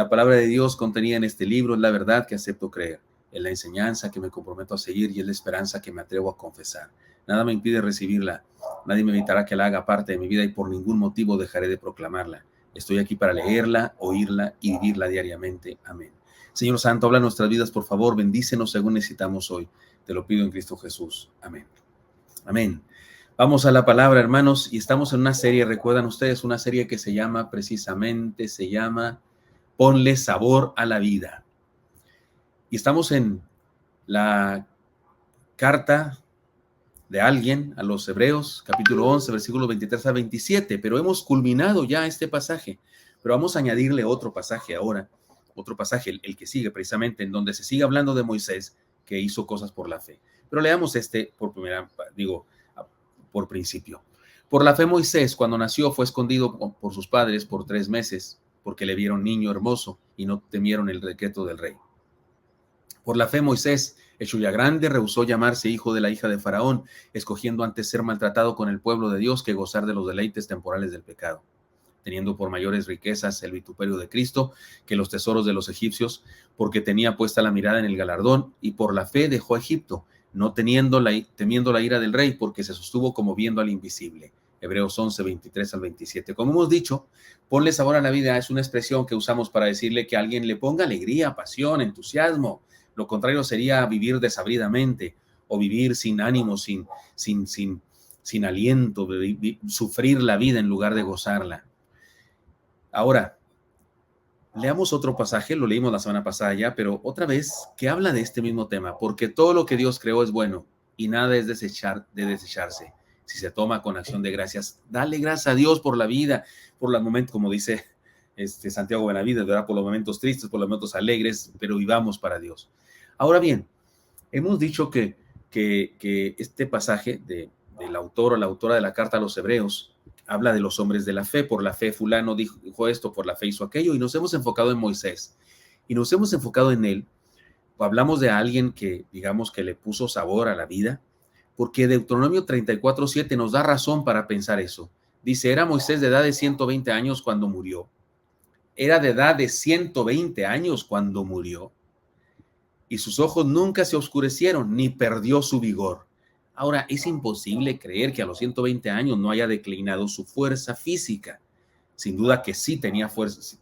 La palabra de Dios contenida en este libro es la verdad que acepto creer, es la enseñanza que me comprometo a seguir y es la esperanza que me atrevo a confesar. Nada me impide recibirla, nadie me evitará que la haga parte de mi vida y por ningún motivo dejaré de proclamarla. Estoy aquí para leerla, oírla y vivirla diariamente. Amén. Señor Santo, habla en nuestras vidas, por favor, bendícenos según necesitamos hoy. Te lo pido en Cristo Jesús. Amén. Amén. Vamos a la palabra, hermanos, y estamos en una serie, recuerdan ustedes, una serie que se llama Ponle sabor a la vida. Y estamos en la carta de alguien a los Hebreos, capítulo 11, versículos 23 a 27, pero hemos culminado ya este pasaje, pero vamos a añadirle otro pasaje ahora, otro pasaje, el que sigue precisamente, en donde se sigue hablando de Moisés, que hizo cosas por la fe. Pero leamos este por principio. Por la fe Moisés, cuando nació, fue escondido por sus padres por 3 meses, porque le vieron niño hermoso y no temieron el decreto del rey. Por la fe Moisés, hecho ya grande, rehusó llamarse hijo de la hija de Faraón, escogiendo antes ser maltratado con el pueblo de Dios que gozar de los deleites temporales del pecado, teniendo por mayores riquezas el vituperio de Cristo que los tesoros de los egipcios, porque tenía puesta la mirada en el galardón, y por la fe dejó Egipto, no temiendo la ira del rey, porque se sostuvo como viendo al invisible. Hebreos 11, 23 al 27. Como hemos dicho, ponle sabor a la vida es una expresión que usamos para decirle que a alguien le ponga alegría, pasión, entusiasmo. Lo contrario sería vivir desabridamente o vivir sin ánimo, sin aliento, sufrir la vida en lugar de gozarla. Ahora, leamos otro pasaje, lo leímos la semana pasada ya, pero otra vez que habla de este mismo tema, porque todo lo que Dios creó es bueno y nada es de desecharse. Si se toma con acción de gracias, dale gracias a Dios por la vida, por los momentos, como dice Santiago Benavides, ¿verdad? Por los momentos tristes, por los momentos alegres, pero vivamos para Dios. Ahora bien, hemos dicho que este pasaje del autor o la autora de la carta a los Hebreos habla de los hombres de la fe. Por la fe fulano dijo esto, por la fe hizo aquello, y nos hemos enfocado en Moisés y nos hemos enfocado en él. Hablamos de alguien que, digamos, que le puso sabor a la vida, porque Deuteronomio 34:7 nos da razón para pensar eso. Dice, era Moisés de edad de 120 años cuando murió. Era de edad de 120 años cuando murió. Y sus ojos nunca se oscurecieron, ni perdió su vigor. Ahora, es imposible creer que a los 120 años no haya declinado su fuerza física. Sin duda que sí tenía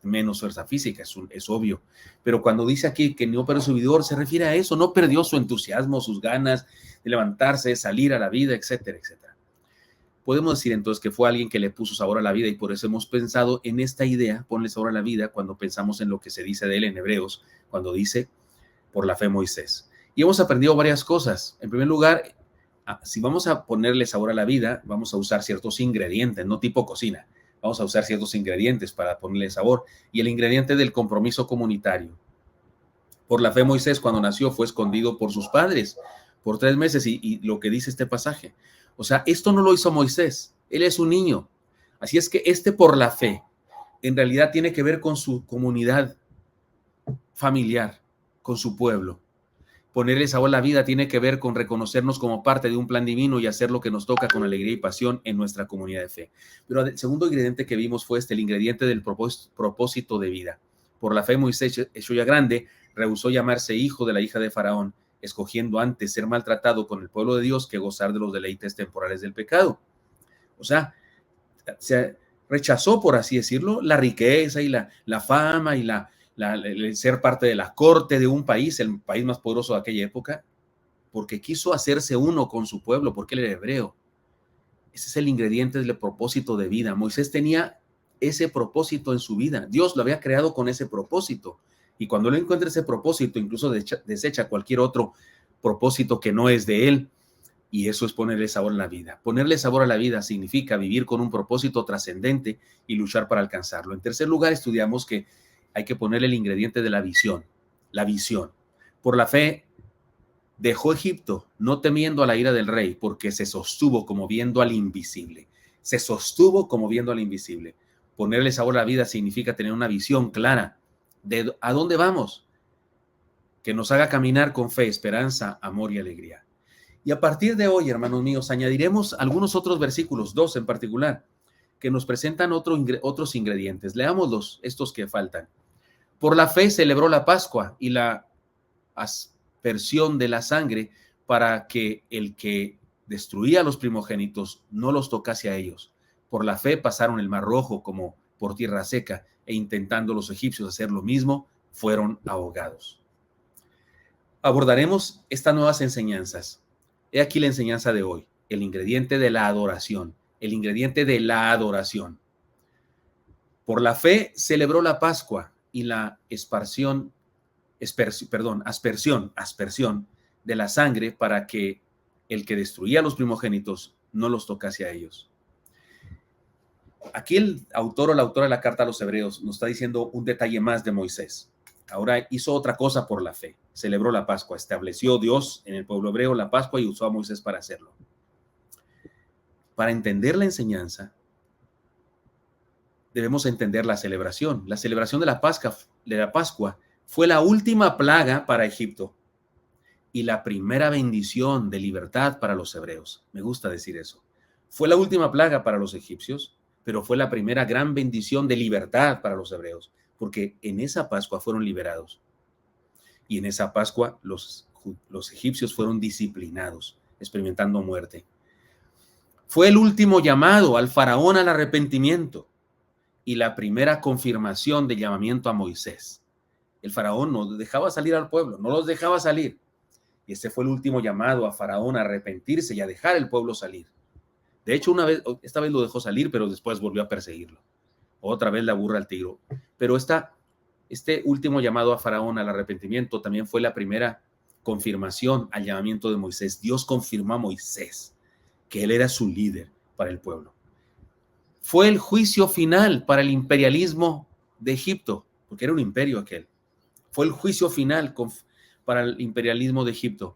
menos fuerza física, es obvio. Pero cuando dice aquí que no perdió su vigor, se refiere a eso, no perdió su entusiasmo, sus ganas de levantarse, de salir a la vida, etcétera, etcétera. Podemos decir entonces que fue alguien que le puso sabor a la vida y por eso hemos pensado en esta idea, ponle sabor a la vida, cuando pensamos en lo que se dice de él en Hebreos, cuando dice, por la fe Moisés. Y hemos aprendido varias cosas. En primer lugar, si vamos a ponerle sabor a la vida, vamos a usar ciertos ingredientes, no tipo cocina. Vamos a usar ciertos ingredientes para ponerle sabor. Y el ingrediente del compromiso comunitario. Por la fe Moisés, cuando nació, fue escondido por sus padres por 3 meses y lo que dice este pasaje. O sea, esto no lo hizo Moisés. Él es un niño. Así es que por la fe, en realidad tiene que ver con su comunidad familiar, con su pueblo. Ponerle sabor a la vida tiene que ver con reconocernos como parte de un plan divino y hacer lo que nos toca con alegría y pasión en nuestra comunidad de fe. Pero el segundo ingrediente que vimos fue el ingrediente del propósito de vida. Por la fe Moisés, hecho ya grande, rehusó llamarse hijo de la hija de Faraón, escogiendo antes ser maltratado con el pueblo de Dios que gozar de los deleites temporales del pecado. O sea, se rechazó, por así decirlo, la riqueza y la fama y el ser parte de la corte de un país, el país más poderoso de aquella época, porque quiso hacerse uno con su pueblo, porque él era hebreo. Ese es el ingrediente del propósito de vida. Moisés tenía ese propósito en su vida. Dios lo había creado con ese propósito. Y cuando él encuentra ese propósito, incluso desecha cualquier otro propósito que no es de él. Y eso es ponerle sabor a la vida. Ponerle sabor a la vida significa vivir con un propósito trascendente y luchar para alcanzarlo. En tercer lugar, estudiamos que hay que ponerle el ingrediente de la visión. La visión. Por la fe, dejó Egipto, no temiendo a la ira del rey, porque se sostuvo como viendo al invisible. Se sostuvo como viendo al invisible. Ponerle sabor a la vida significa tener una visión clara de a dónde vamos, que nos haga caminar con fe, esperanza, amor y alegría. Y a partir de hoy, hermanos míos, añadiremos algunos otros versículos, 2 en particular, que nos presentan otros ingredientes. Leámoslos, estos que faltan. Por la fe celebró la Pascua y la aspersión de la sangre para que el que destruía a los primogénitos no los tocase a ellos. Por la fe pasaron el Mar Rojo como por tierra seca, e intentando los egipcios hacer lo mismo, fueron ahogados. Abordaremos estas nuevas enseñanzas. He aquí la enseñanza de hoy, el ingrediente de la adoración, el ingrediente de la adoración. Por la fe celebró la Pascua y la aspersión de la sangre para que el que destruía a los primogénitos no los tocase a ellos. Aquí el autor o la autora de la carta a los Hebreos nos está diciendo un detalle más de Moisés. Ahora hizo otra cosa por la fe, celebró la Pascua, estableció Dios en el pueblo hebreo la Pascua y usó a Moisés para hacerlo. Para entender la enseñanza, debemos entender la celebración. La celebración de la Pascua fue la última plaga para Egipto y la primera bendición de libertad para los hebreos. Me gusta decir eso. Fue la última plaga para los egipcios, pero fue la primera gran bendición de libertad para los hebreos, porque en esa Pascua fueron liberados. Y en esa Pascua los egipcios fueron disciplinados, experimentando muerte. Fue el último llamado al faraón al arrepentimiento y la primera confirmación del llamamiento a Moisés. El faraón no dejaba salir al pueblo, no los dejaba salir. Y ese fue el último llamado a faraón a arrepentirse y a dejar el pueblo salir. De hecho, esta vez lo dejó salir, pero después volvió a perseguirlo. Otra vez la burra al tiro. Pero este último llamado a faraón al arrepentimiento también fue la primera confirmación al llamamiento de Moisés. Dios confirmó a Moisés que él era su líder para el pueblo. Fue el juicio final para el imperialismo de Egipto, porque era un imperio aquel. Fue el juicio final para el imperialismo de Egipto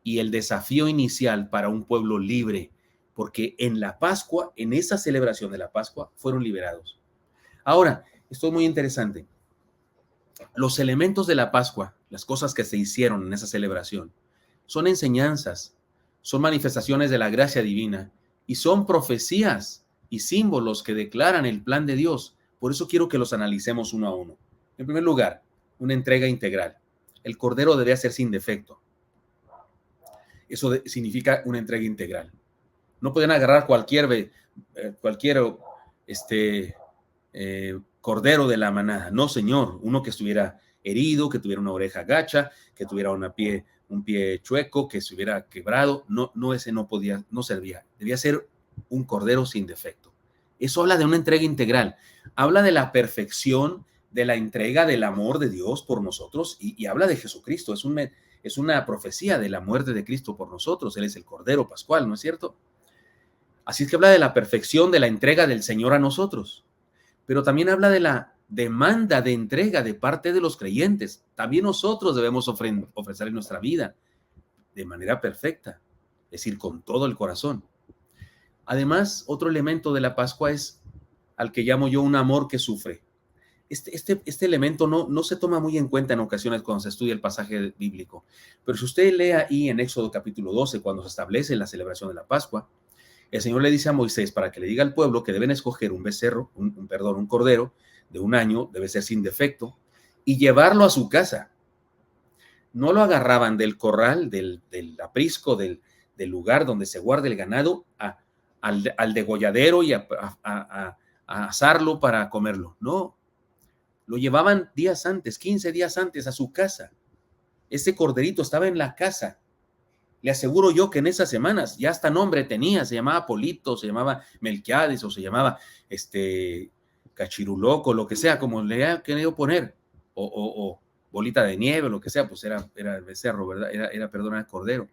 y el desafío inicial para un pueblo libre, porque en la Pascua, en esa celebración de la Pascua, fueron liberados. Ahora, esto es muy interesante. Los elementos de la Pascua, las cosas que se hicieron en esa celebración, son enseñanzas, son manifestaciones de la gracia divina y son profecías y símbolos que declaran el plan de Dios. Por eso quiero que los analicemos uno a uno. En primer lugar, una entrega integral. El cordero debía ser sin defecto. Eso significa una entrega integral. No podían agarrar cualquier cordero de la manada. No, señor. Uno que estuviera herido, que tuviera una oreja gacha, que tuviera un pie chueco, que se hubiera quebrado. No, ese no servía. Debía ser un cordero sin defecto. Eso habla de una entrega integral. Habla de la perfección de la entrega del amor de Dios por nosotros y habla de Jesucristo. Es una profecía de la muerte de Cristo por nosotros. Él es el Cordero Pascual, ¿no es cierto? Así es que habla de la perfección de la entrega del Señor a nosotros. Pero también habla de la demanda de entrega de parte de los creyentes. También nosotros debemos ofrecer nuestra vida de manera perfecta, es decir, con todo el corazón. Además, otro elemento de la Pascua es al que llamo yo un amor que sufre. Este elemento no se toma muy en cuenta en ocasiones cuando se estudia el pasaje bíblico. Pero si usted lee ahí en Éxodo capítulo 12, cuando se establece la celebración de la Pascua, el Señor le dice a Moisés para que le diga al pueblo que deben escoger un cordero de 1 año, debe ser sin defecto, y llevarlo a su casa. No lo agarraban del corral, del aprisco, del lugar donde se guarda el ganado, al degolladero y a asarlo para comerlo. No, lo llevaban días antes, 15 días antes a su casa. Ese corderito estaba en la casa. Le aseguro yo que en esas semanas ya hasta nombre tenía, se llamaba Polito, se llamaba Melquiades o se llamaba Cachiruloco, lo que sea, como le haya querido poner, o Bolita de Nieve, lo que sea, pues era el becerro, ¿verdad? Era el cordero.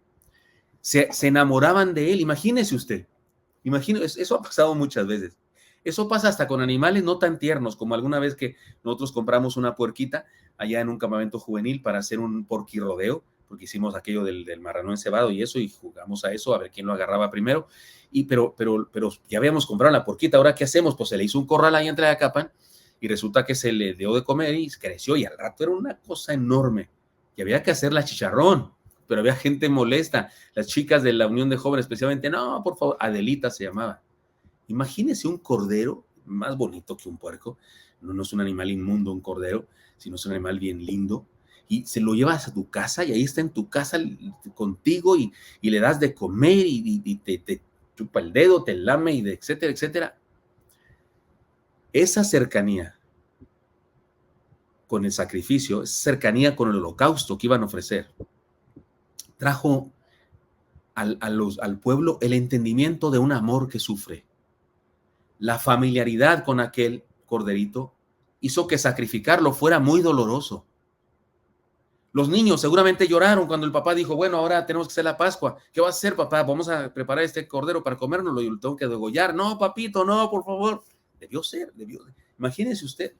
Se enamoraban de él, imagínese usted. Eso ha pasado muchas veces. Eso pasa hasta con animales no tan tiernos, como alguna vez que nosotros compramos una puerquita allá en un campamento juvenil para hacer un porquirrodeo, porque hicimos aquello del marrano encebado y eso, y jugamos a eso, a ver quién lo agarraba primero, pero ya habíamos comprado la porquita, ¿ahora qué hacemos? Pues se le hizo un corral ahí entre Acapan, y resulta que se le dio de comer y creció, y al rato era una cosa enorme, y había que hacerla chicharrón, pero había gente molesta, las chicas de la Unión de Jóvenes especialmente, no, por favor, Adelita se llamaba. Imagínese un cordero, más bonito que un puerco, no es un animal inmundo, un cordero, sino es un animal bien lindo, y se lo llevas a tu casa y ahí está en tu casa contigo y le das de comer y te chupa el dedo, te lame y etcétera, etcétera. Esa cercanía con el sacrificio, esa cercanía con el holocausto que iban a ofrecer, trajo al pueblo el entendimiento de un amor que sufre. La familiaridad con aquel corderito hizo que sacrificarlo fuera muy doloroso. Los niños seguramente lloraron cuando el papá dijo, bueno, ahora tenemos que hacer la Pascua. ¿Qué vas a hacer, papá? Vamos a preparar este cordero para comérnoslo y lo tengo que degollar. No, papito, no, por favor. Debió ser. Imagínese usted.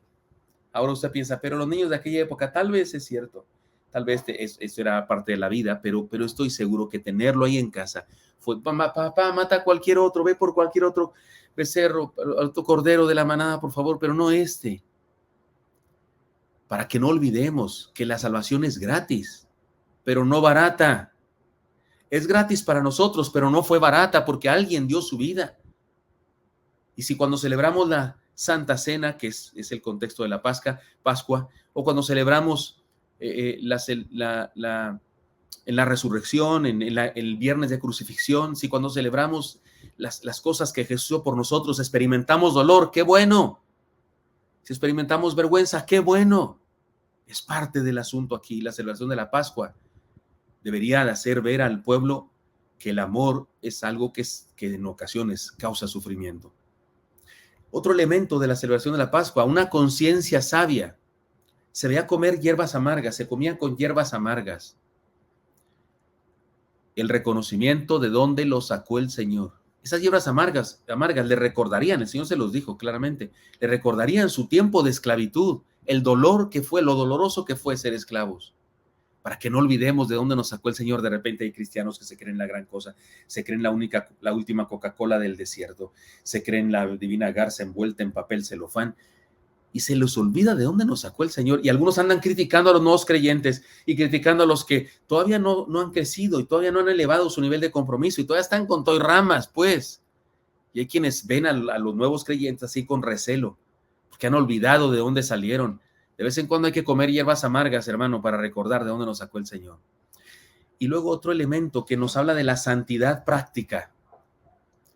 Ahora usted piensa, pero los niños de aquella época, tal vez es cierto. Tal vez eso era parte de la vida, pero estoy seguro que tenerlo ahí en casa fue, papá, mata a cualquier otro, ve por cualquier otro becerro, otro cordero de la manada, por favor, pero no este. Para que no olvidemos que la salvación es gratis, pero no barata. Es gratis para nosotros, pero no fue barata porque alguien dio su vida. Y si cuando celebramos la Santa Cena, que es el contexto de la Pascua, o cuando celebramos en la resurrección, en el viernes de crucifixión, si cuando celebramos las cosas que Jesús hizo por nosotros, experimentamos dolor, ¡qué bueno! Si experimentamos vergüenza, ¡qué bueno! Es parte del asunto aquí, la celebración de la Pascua. Debería de hacer ver al pueblo que el amor es algo que en ocasiones causa sufrimiento. Otro elemento de la celebración de la Pascua, una conciencia sabia. Se veía comer hierbas amargas, se comían con hierbas amargas. El reconocimiento de dónde lo sacó el Señor. Esas hierbas amargas le recordarían, el Señor se los dijo claramente, le recordarían su tiempo de esclavitud, el dolor que fue, lo doloroso que fue ser esclavos. Para que no olvidemos de dónde nos sacó el Señor. De repente hay cristianos que se creen la gran cosa, se creen la última Coca-Cola del desierto, se creen la divina garza envuelta en papel celofán, y se les olvida de dónde nos sacó el Señor. Y algunos andan criticando a los nuevos creyentes y criticando a los que todavía no han crecido y todavía no han elevado su nivel de compromiso y todavía están con todo y ramas, pues. Y hay quienes ven a los nuevos creyentes así con recelo, porque han olvidado de dónde salieron. De vez en cuando hay que comer hierbas amargas, hermano, para recordar de dónde nos sacó el Señor. Y luego otro elemento que nos habla de la santidad práctica,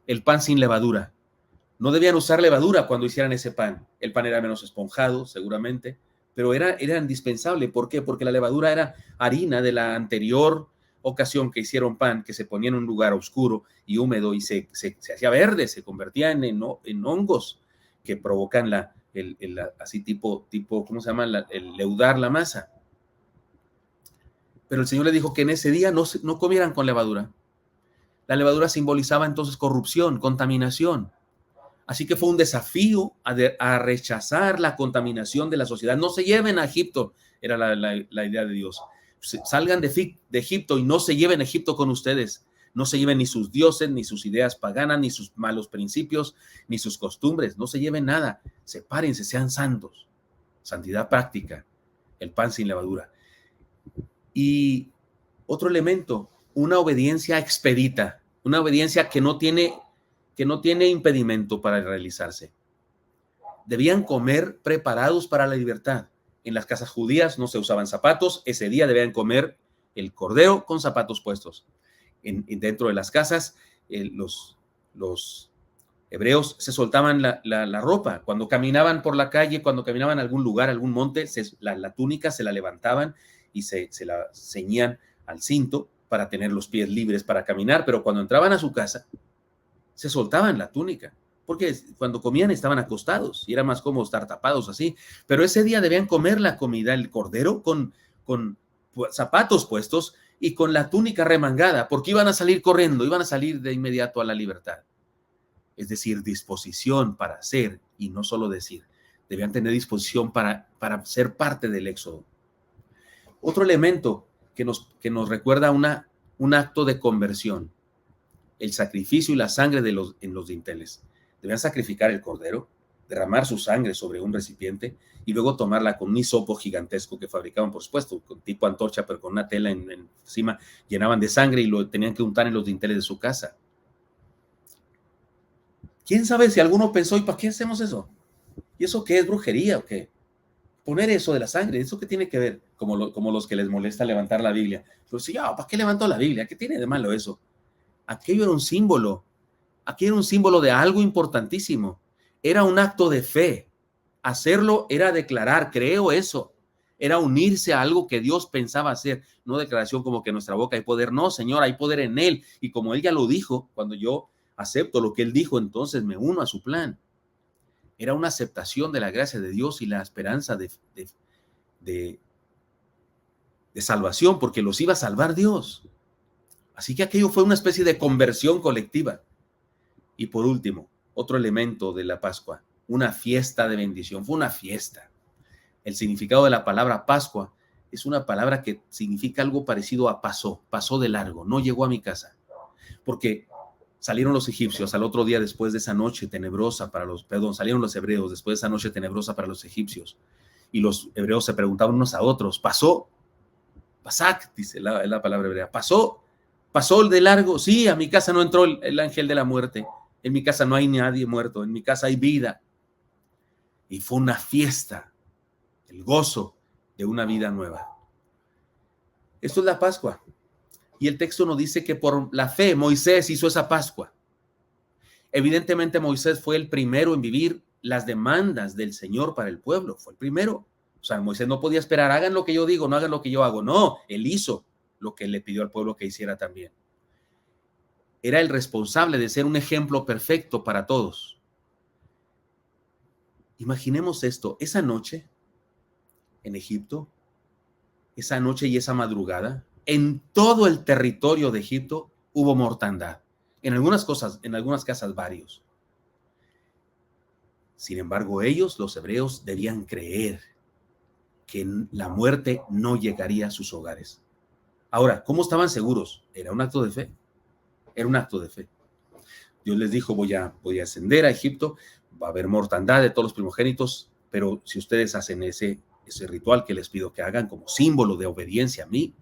el pan sin levadura. No debían usar levadura cuando hicieran ese pan. El pan era menos esponjado, seguramente, pero era indispensable. ¿Por qué? Porque la levadura era harina de la anterior ocasión que hicieron pan, que se ponía en un lugar oscuro y húmedo y se hacía verde, se convertía en hongos que provocan así tipo, ¿cómo se llama? El leudar la masa. Pero el Señor le dijo que en ese día no comieran con levadura. La levadura simbolizaba entonces corrupción, contaminación. Así que fue un desafío a rechazar la contaminación de la sociedad. No se lleven a Egipto, era la idea de Dios. Salgan de Egipto y no se lleven a Egipto con ustedes. No se lleven ni sus dioses, ni sus ideas paganas, ni sus malos principios, ni sus costumbres. No se lleven nada. Sepárense, sean santos. Santidad práctica. El pan sin levadura. Y otro elemento, una obediencia expedita. Una obediencia que no tiene impedimento para realizarse. Debían comer preparados para la libertad. En las casas judías no se usaban zapatos. Ese día debían comer el cordero con zapatos puestos. Dentro de las casas, los hebreos se soltaban la ropa. Cuando caminaban por la calle, cuando caminaban a algún lugar, algún monte, la túnica se la levantaban y se la ceñían al cinto para tener los pies libres para caminar. Pero cuando entraban a su casa, se soltaban la túnica, porque cuando comían estaban acostados y era más cómodo estar tapados así. Pero ese día debían comer la comida, el cordero, con zapatos puestos y con la túnica remangada, porque iban a salir corriendo, iban a salir de inmediato a la libertad. Es decir, disposición para hacer y no solo decir. Debían tener disposición para ser parte del éxodo. Otro elemento que nos recuerda un acto de conversión. El sacrificio y la sangre en los dinteles. Debían sacrificar el cordero, derramar su sangre sobre un recipiente y luego tomarla con un hisopo gigantesco que fabricaban, por supuesto, con tipo antorcha, pero con una tela encima, llenaban de sangre y lo tenían que untar en los dinteles de su casa. ¿Quién sabe si alguno pensó, ¿y para qué hacemos eso? ¿Y eso qué es brujería o qué? Poner eso de la sangre, ¿eso qué tiene que ver? Como los que les molesta levantar la Biblia. Pues sí, ¿para qué levantó la Biblia? ¿Qué tiene de malo eso? Aquello era un símbolo. Aquello era un símbolo de algo importantísimo. Era un acto de fe. Hacerlo era declarar, creo eso. Era unirse a algo que Dios pensaba hacer. No declaración como que en nuestra boca hay poder. No, Señor, hay poder en Él. Y como Él ya lo dijo, cuando yo acepto lo que Él dijo, entonces me uno a su plan. Era una aceptación de la gracia de Dios y la esperanza de, de salvación, porque los iba a salvar Dios. Así que aquello fue una especie de conversión colectiva. Y por último, otro elemento de la Pascua, una fiesta de bendición. Fue una fiesta. El significado de la palabra Pascua es una palabra que significa algo parecido a pasó de largo, no llegó a mi casa. Porque salieron los egipcios al otro día después de esa noche tenebrosa salieron los hebreos después de esa noche tenebrosa para los egipcios. Y los hebreos se preguntaban unos a otros, ¿pasó? Pasak, dice la palabra hebrea, pasó el de largo. Sí, a mi casa no entró el ángel de la muerte. En mi casa no hay nadie muerto, en mi casa hay vida. Y fue una fiesta, el gozo de una vida nueva. Esto es la Pascua. Y el texto nos dice que por la fe Moisés hizo esa Pascua. Evidentemente Moisés fue el primero en vivir las demandas del Señor para el pueblo. Fue el primero. O sea, Moisés no podía esperar, hagan lo que yo digo, no hagan lo que yo hago. No, él hizo lo que le pidió al pueblo que hiciera también. Era el responsable de ser un ejemplo perfecto para todos. Imaginemos esto, esa noche en Egipto, esa noche y esa madrugada, en todo el territorio de Egipto hubo mortandad. En algunas casas varios. Sin embargo, ellos, los hebreos, debían creer que la muerte no llegaría a sus hogares. Ahora, ¿cómo estaban seguros? Era un acto de fe. Era un acto de fe. Dios les dijo, voy a ascender a Egipto, va a haber mortandad de todos los primogénitos, pero si ustedes hacen ese ritual que les pido que hagan como símbolo de obediencia a mí,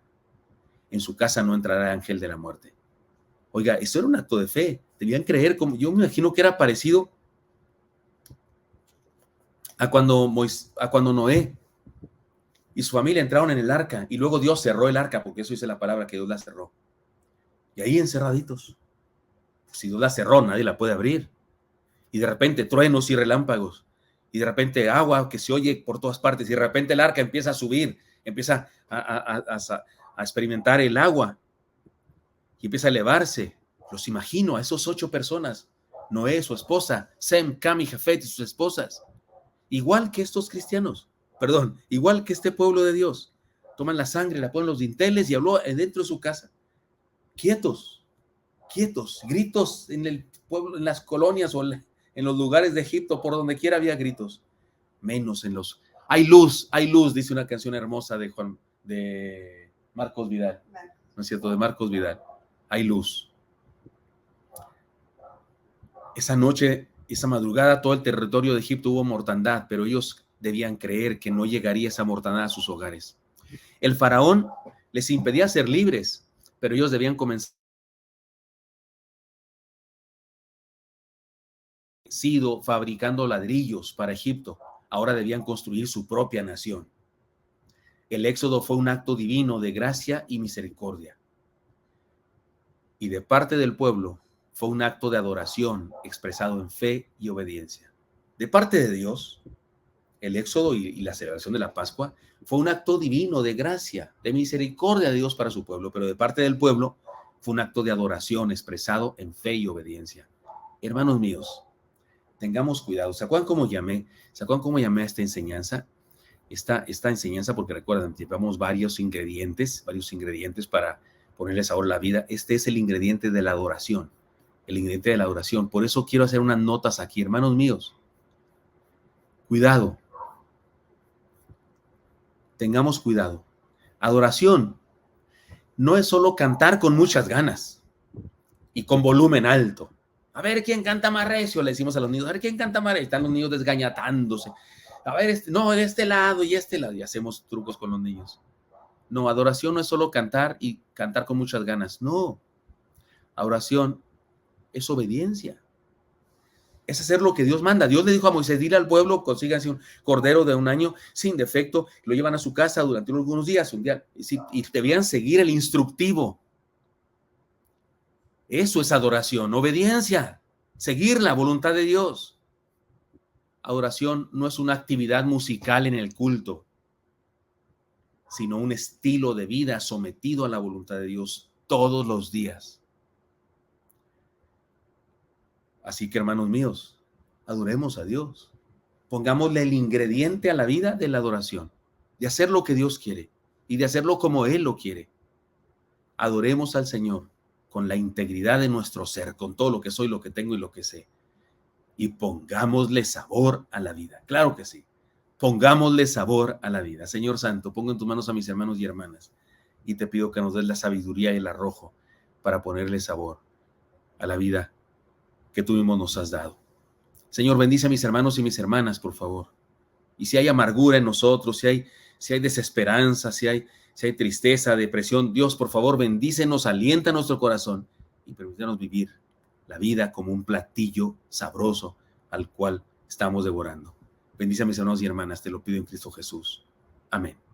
en su casa no entrará el ángel de la muerte. Oiga, eso era un acto de fe. Debían creer, como yo me imagino que era parecido a cuando Noé y su familia entraron en el arca y luego Dios cerró el arca, porque eso dice la palabra que Dios la cerró. Y ahí encerraditos. Si Dios la cerró, nadie la puede abrir. Y de repente truenos y relámpagos. Y de repente agua que se oye por todas partes. Y de repente el arca empieza a subir, empieza a experimentar el agua. Y empieza a elevarse. Los imagino a esos 8 personas. Noé, su esposa, Sem, Cam y Jafet y sus esposas. Igual que estos cristianos. Igual que este pueblo de Dios. Toman la sangre, la ponen en los dinteles y habló dentro de su casa. Quietos, gritos en el pueblo, en las colonias o en los lugares de Egipto, por donde quiera había gritos, menos en los... Hay luz, dice una canción hermosa de Marcos Vidal, ¿no es cierto? De Marcos Vidal, hay luz. Esa noche, esa madrugada, todo el territorio de Egipto hubo mortandad, pero ellos debían creer que no llegaría esa mortandad a sus hogares. El faraón les impedía ser libres, pero ellos debían comenzar sido fabricando ladrillos para Egipto. Ahora debían construir su propia nación. El éxodo fue un acto divino de gracia y misericordia. Y de parte del pueblo fue un acto de adoración expresado en fe y obediencia. De parte de Dios, el éxodo y la celebración de la Pascua fue un acto divino de gracia, de misericordia de Dios para su pueblo, pero de parte del pueblo fue un acto de adoración expresado en fe y obediencia. Hermanos míos, tengamos cuidado. ¿Se acuerdan cómo llamé? A esta enseñanza? Esta enseñanza, porque recuerden, llevamos varios ingredientes para ponerle sabor a la vida. Este es el ingrediente de la adoración. Por eso quiero hacer unas notas aquí, hermanos míos. Cuidado. Tengamos cuidado. Adoración no es solo cantar con muchas ganas y con volumen alto. A ver quién canta más recio, le decimos a los niños. A ver quién canta más recio. Están los niños desgañatándose. A ver, no, de este lado y este lado. Y hacemos trucos con los niños. No, adoración no es solo cantar y cantar con muchas ganas. No. Adoración es obediencia. es hacer lo que Dios manda. Dios le dijo a Moisés, dile al pueblo, consíganse un cordero de 1 año sin defecto, lo llevan a su casa durante algunos días, un día, y debían seguir el instructivo. Eso es adoración, obediencia, seguir la voluntad de Dios. Adoración no es una actividad musical en el culto, sino un estilo de vida sometido a la voluntad de Dios todos los días. Así que, hermanos míos, adoremos a Dios. Pongámosle el ingrediente a la vida de la adoración, de hacer lo que Dios quiere y de hacerlo como Él lo quiere. Adoremos al Señor con la integridad de nuestro ser, con todo lo que soy, lo que tengo y lo que sé. Y pongámosle sabor a la vida. Claro que sí. Pongámosle sabor a la vida. Señor Santo, pongo en tus manos a mis hermanos y hermanas y te pido que nos des la sabiduría y el arrojo para ponerle sabor a la vida que tú mismo nos has dado. Señor, bendice a mis hermanos y mis hermanas, por favor. Y si hay amargura en nosotros, si hay desesperanza, si hay tristeza, depresión, Dios, por favor, bendícenos, alienta nuestro corazón y permítanos vivir la vida como un platillo sabroso al cual estamos devorando. Bendice a mis hermanos y hermanas, te lo pido en Cristo Jesús. Amén.